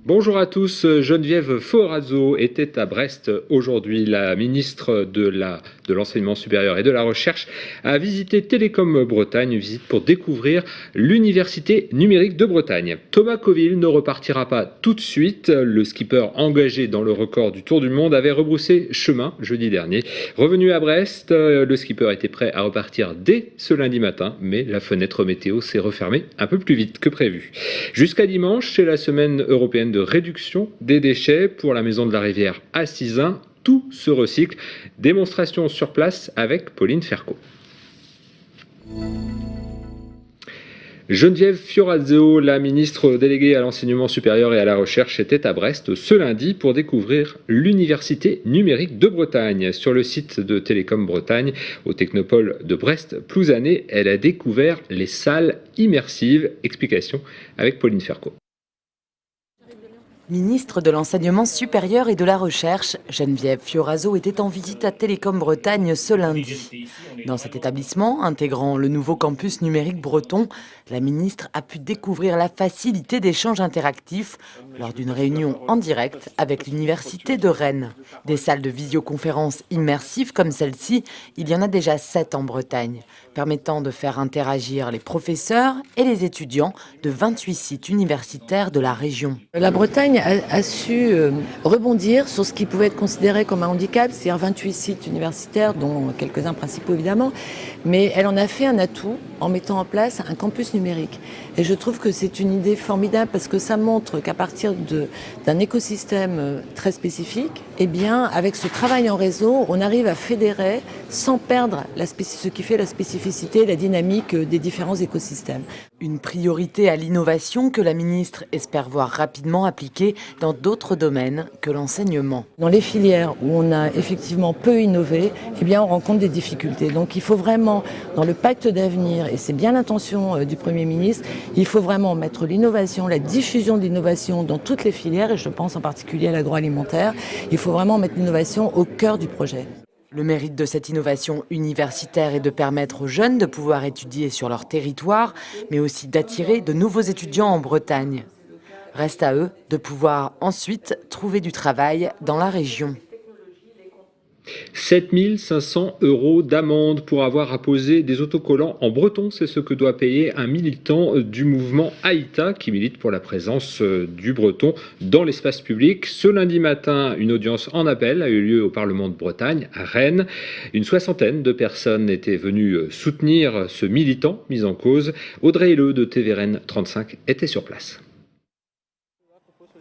Bonjour à tous, Geneviève Fioraso était à Brest aujourd'hui. La ministre de l'Enseignement supérieur et de la Recherche a visité Télécom Bretagne, une visite pour découvrir l'Université numérique de Bretagne. Thomas Coville ne repartira pas tout de suite. Le skipper engagé dans le record du Tour du Monde avait rebroussé chemin jeudi dernier. Revenu à Brest, le skipper était prêt à repartir dès ce lundi matin, mais la fenêtre météo s'est refermée un peu plus vite que prévu. Jusqu'à dimanche, c'est la semaine européenne de réduction des déchets pour la Maison de la Rivière à Sizun. Tout se recycle. Démonstration sur place avec Pauline Ferco. Geneviève Fioraso, la ministre déléguée à l'enseignement supérieur et à la recherche, était à Brest ce lundi pour découvrir l'Université numérique de Bretagne. Sur le site de Télécom Bretagne, au Technopole de Brest-Plouzané, elle a découvert les salles immersives. Explication avec Pauline Ferco. Ministre de l'Enseignement supérieur et de la Recherche, Geneviève Fioraso était en visite à Télécom Bretagne ce lundi. Dans cet établissement, intégrant le nouveau campus numérique breton, la ministre a pu découvrir la facilité d'échange interactif lors d'une réunion en direct avec l'Université de Rennes. Des salles de visioconférence immersives comme celle-ci, il y en a déjà 7 en Bretagne, permettant de faire interagir les professeurs et les étudiants de 28 sites universitaires de la région. La Bretagne a su rebondir sur ce qui pouvait être considéré comme un handicap, c'est-à-dire 28 sites universitaires, dont quelques-uns principaux évidemment, mais elle en a fait un atout en mettant en place un campus numérique. Et je trouve que c'est une idée formidable parce que ça montre qu'à partir d'un écosystème très spécifique, eh bien, avec ce travail en réseau, on arrive à fédérer sans perdre ce qui fait la spécificité et la dynamique des différents écosystèmes. Une priorité à l'innovation que la ministre espère voir rapidement appliquée dans d'autres domaines que l'enseignement. Dans les filières où on a effectivement peu innové, eh bien, on rencontre des difficultés. Donc il faut vraiment, dans le pacte d'avenir, et c'est bien l'intention du Premier ministre, il faut vraiment mettre l'innovation, la diffusion de l'innovation dans toutes les filières, et je pense en particulier à l'agroalimentaire. Il faut vraiment mettre l'innovation au cœur du projet. Le mérite de cette innovation universitaire est de permettre aux jeunes de pouvoir étudier sur leur territoire, mais aussi d'attirer de nouveaux étudiants en Bretagne. Reste à eux de pouvoir ensuite trouver du travail dans la région. 7 500 € d'amende pour avoir apposé des autocollants en breton. C'est ce que doit payer un militant du mouvement Haïta qui milite pour la présence du breton dans l'espace public. Ce lundi matin, une audience en appel a eu lieu au Parlement de Bretagne, à Rennes. Une soixantaine de personnes étaient venues soutenir ce militant mis en cause. Audrey Helleux de TVRN 35 était sur place.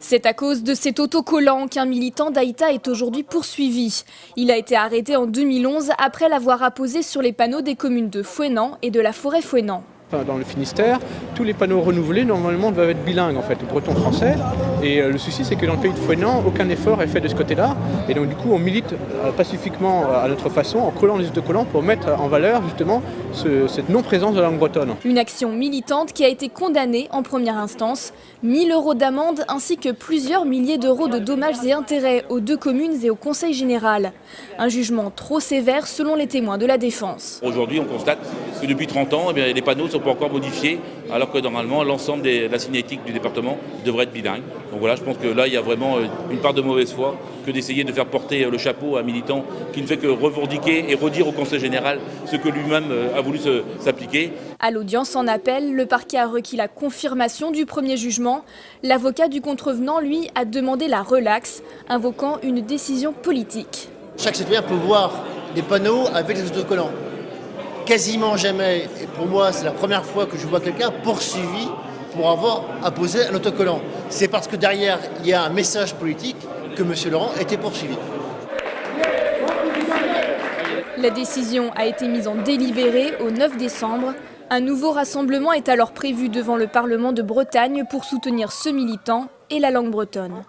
C'est à cause de cet autocollant qu'un militant d'Haïta est aujourd'hui poursuivi. Il a été arrêté en 2011 après l'avoir apposé sur les panneaux des communes de Fouesnant et de la Forêt-Fouesnant. Dans le Finistère, tous les panneaux renouvelés normalement doivent être bilingues en fait, breton-français. Et le souci c'est que dans le pays de Fouesnant, aucun effort est fait de ce côté-là. Et donc du coup on milite pacifiquement à notre façon en collant les autocollants pour mettre en valeur justement cette non-présence de la langue bretonne. Une action militante qui a été condamnée en première instance. 1 000 € d'amende ainsi que plusieurs milliers d'euros de dommages et intérêts aux 2 communes et au Conseil général. Un jugement trop sévère selon les témoins de la défense. Aujourd'hui on constate que depuis 30 ans, les panneaux ne sont pas encore modifiés, alors que normalement l'ensemble de la signalétique du département devrait être bilingue. Donc voilà, je pense que là il y a vraiment une part de mauvaise foi que d'essayer de faire porter le chapeau à un militant qui ne fait que revendiquer et redire au Conseil général ce que lui-même a voulu s'appliquer. À l'audience en appel, le parquet a requis la confirmation du premier jugement. L'avocat du contrevenant, lui, a demandé la relaxe, invoquant une décision politique. Chaque citoyen peut voir des panneaux avec les autocollants. Quasiment jamais, et pour moi c'est la première fois que je vois quelqu'un poursuivi pour avoir apposé un autocollant. C'est parce que derrière il y a un message politique que M. Laurent était poursuivi. La décision a été mise en délibéré au 9 décembre. Un nouveau rassemblement est alors prévu devant le Parlement de Bretagne pour soutenir ce militant et la langue bretonne.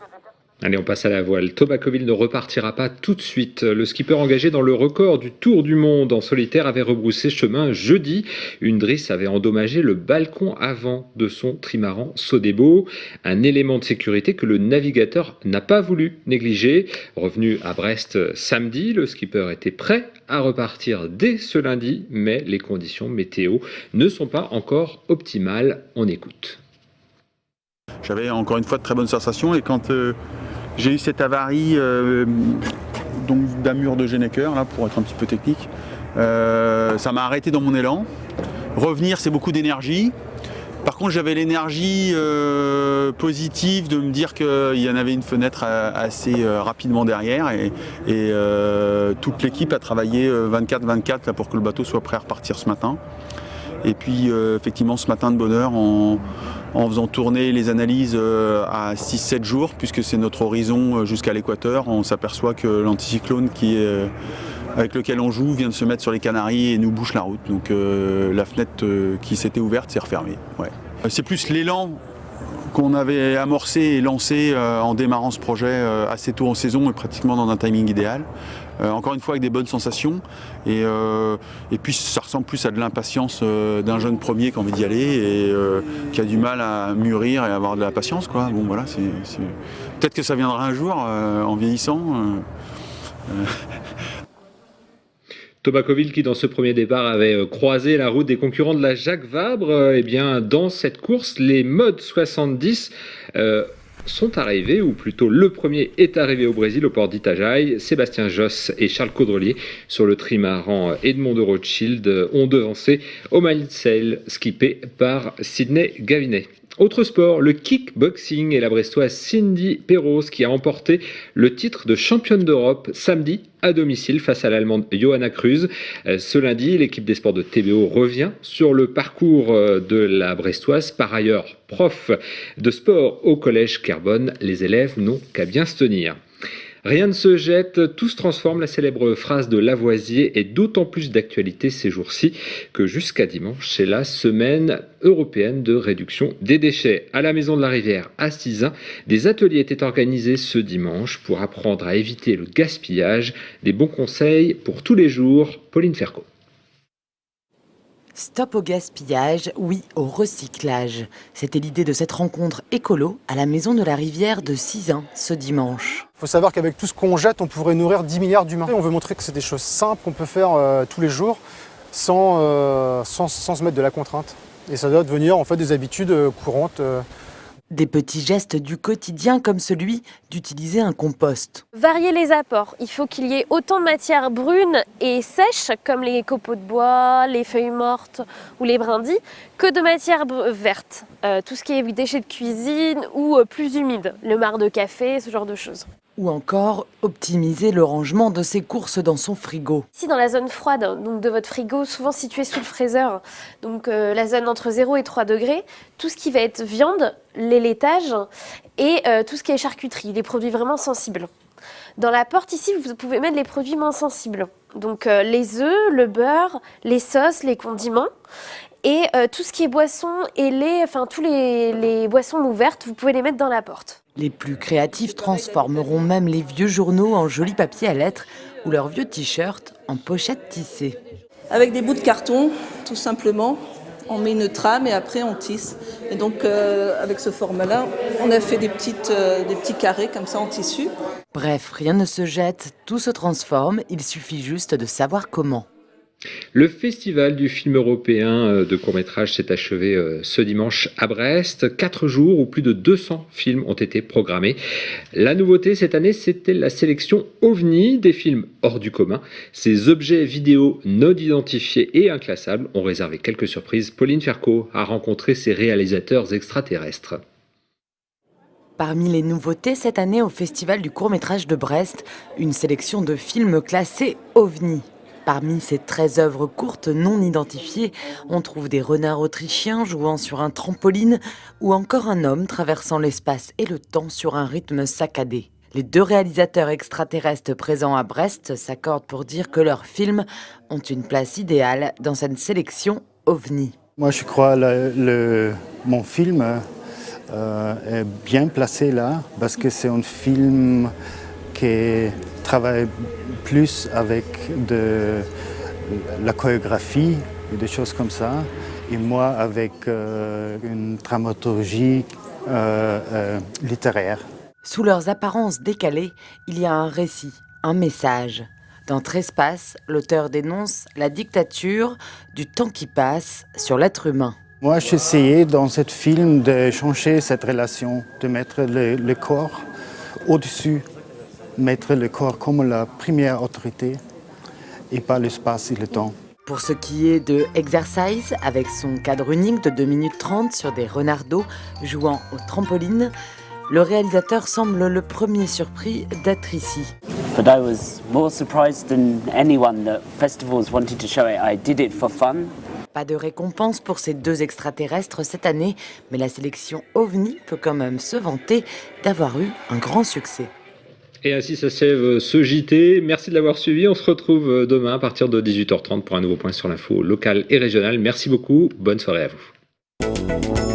Allez, on passe à la voile. Thomas Coville ne repartira pas tout de suite. Le skipper engagé dans le record du Tour du Monde en solitaire avait rebroussé chemin jeudi. Une drisse avait endommagé le balcon avant de son trimaran Sodebo. Un élément de sécurité que le navigateur n'a pas voulu négliger. Revenu à Brest samedi, le skipper était prêt à repartir dès ce lundi, mais les conditions météo ne sont pas encore optimales. On écoute. J'avais encore une fois de très bonnes sensations et quand j'ai eu cette avarie donc d'un mur de Genneker, là, pour être un petit peu technique, ça m'a arrêté dans mon élan. Revenir, c'est beaucoup d'énergie. Par contre, j'avais l'énergie positive de me dire qu'il y en avait une fenêtre assez rapidement derrière et toute l'équipe a travaillé 24-24 là, pour que le bateau soit prêt à repartir ce matin. Et puis effectivement ce matin de bonne heure en faisant tourner les analyses à 6-7 jours, puisque c'est notre horizon jusqu'à l'équateur, on s'aperçoit que l'anticyclone avec lequel on joue vient de se mettre sur les Canaries et nous bouche la route. Donc la fenêtre qui s'était ouverte s'est refermée. Ouais. C'est plus l'élan qu'on avait amorcé et lancé en démarrant ce projet assez tôt en saison et pratiquement dans un timing idéal. Encore une fois avec des bonnes sensations et puis ça ressemble plus à de l'impatience d'un jeune premier qui a envie d'y aller et qui a du mal à mûrir et à avoir de la patience, quoi. Bon voilà, peut-être que ça viendra un jour en vieillissant. Thomas Coville qui dans ce premier départ avait croisé la route des concurrents de la Jacques Vabre, eh bien dans cette course les modes 70 sont arrivés, ou plutôt le premier est arrivé au Brésil au port d'Itajaí. Sébastien Josse et Charles Caudrelier sur le trimaran Edmond de Rothschild ont devancé au Mainsail skippé par Sidney Gavinet. Autre sport, le kickboxing et la brestoise Cindy Perros qui a emporté le titre de championne d'Europe samedi à domicile face à l'Allemande Johanna Cruz. Ce lundi, l'équipe des sports de TBO revient sur le parcours de la brestoise. Par ailleurs, prof de sport au collège Carbone, les élèves n'ont qu'à bien se tenir. Rien ne se jette, tout se transforme. La célèbre phrase de Lavoisier est d'autant plus d'actualité ces jours-ci que jusqu'à dimanche, c'est la semaine européenne de réduction des déchets. À la Maison de la Rivière, à Sizun, des ateliers étaient organisés ce dimanche pour apprendre à éviter le gaspillage. Des bons conseils pour tous les jours. Pauline Ferco. Stop au gaspillage, oui au recyclage. C'était l'idée de cette rencontre écolo à la Maison de la Rivière de Sizun ce dimanche. Il faut savoir qu'avec tout ce qu'on jette, on pourrait nourrir 10 milliards d'humains. On veut montrer que c'est des choses simples qu'on peut faire tous les jours sans se mettre de la contrainte. Et ça doit devenir en fait des habitudes courantes. Des petits gestes du quotidien comme celui d'utiliser un compost. Varier les apports. Il faut qu'il y ait autant de matières brunes et sèches, comme les copeaux de bois, les feuilles mortes ou les brindilles, que de matières vertes. Tout ce qui est déchets de cuisine ou plus humide, le marc de café, ce genre de choses. Ou encore optimiser le rangement de ses courses dans son frigo. Ici dans la zone froide donc de votre frigo, souvent située sous le fraiseur, donc la zone entre 0 et 3 degrés, tout ce qui va être viande, les laitages et tout ce qui est charcuterie, les produits vraiment sensibles. Dans la porte ici, vous pouvez mettre les produits moins sensibles. Donc les œufs, le beurre, les sauces, les condiments. Et tout ce qui est boissons et lait, enfin tous les boissons ouvertes, vous pouvez les mettre dans la porte. Les plus créatifs transformeront même les vieux journaux en joli papier à lettres ou leurs vieux t-shirts en pochettes tissées. Avec des bouts de carton, tout simplement, on met une trame et après on tisse. Et donc avec ce format-là, on a fait des petits carrés comme ça en tissu. Bref, rien ne se jette, tout se transforme, il suffit juste de savoir comment. Le festival du film européen de court-métrage s'est achevé ce dimanche à Brest. 4 jours où plus de 200 films ont été programmés. La nouveauté cette année, c'était la sélection OVNI, des films hors du commun. Ces objets vidéo non identifiés et inclassables ont réservé quelques surprises. Pauline Ferco a rencontré ces réalisateurs extraterrestres. Parmi les nouveautés cette année au Festival du court-métrage de Brest, une sélection de films classés OVNI. Parmi ces 13 œuvres courtes non identifiées, on trouve des renards autrichiens jouant sur un trampoline ou encore un homme traversant l'espace et le temps sur un rythme saccadé. Les 2 réalisateurs extraterrestres présents à Brest s'accordent pour dire que leurs films ont une place idéale dans cette sélection OVNI. Moi je crois que mon film est bien placé là parce que c'est un film qui travaille plus avec de la chorégraphie et des choses comme ça. Et moi avec une dramaturgie littéraire. Sous leurs apparences décalées, il y a un récit, un message. Dans Trespass, l'auteur dénonce la dictature du temps qui passe sur l'être humain. Moi, j'ai essayé dans ce film de changer cette relation, de mettre le corps au-dessus, mettre le corps comme la première autorité et pas l'espace et le temps. Pour ce qui est de Exercise, avec son cadre unique de 2 minutes 30 sur des renardeaux jouant au trampoline, le réalisateur semble le premier surpris d'être ici. But I was more surprised than anyone that festivals wanted to show it. I did it for fun. Pas de récompense pour ces 2 extraterrestres cette année, mais la sélection OVNI peut quand même se vanter d'avoir eu un grand succès. Et ainsi s'achève ce JT. Merci de l'avoir suivi. On se retrouve demain à partir de 18h30 pour un nouveau point sur l'info locale et régionale. Merci beaucoup. Bonne soirée à vous.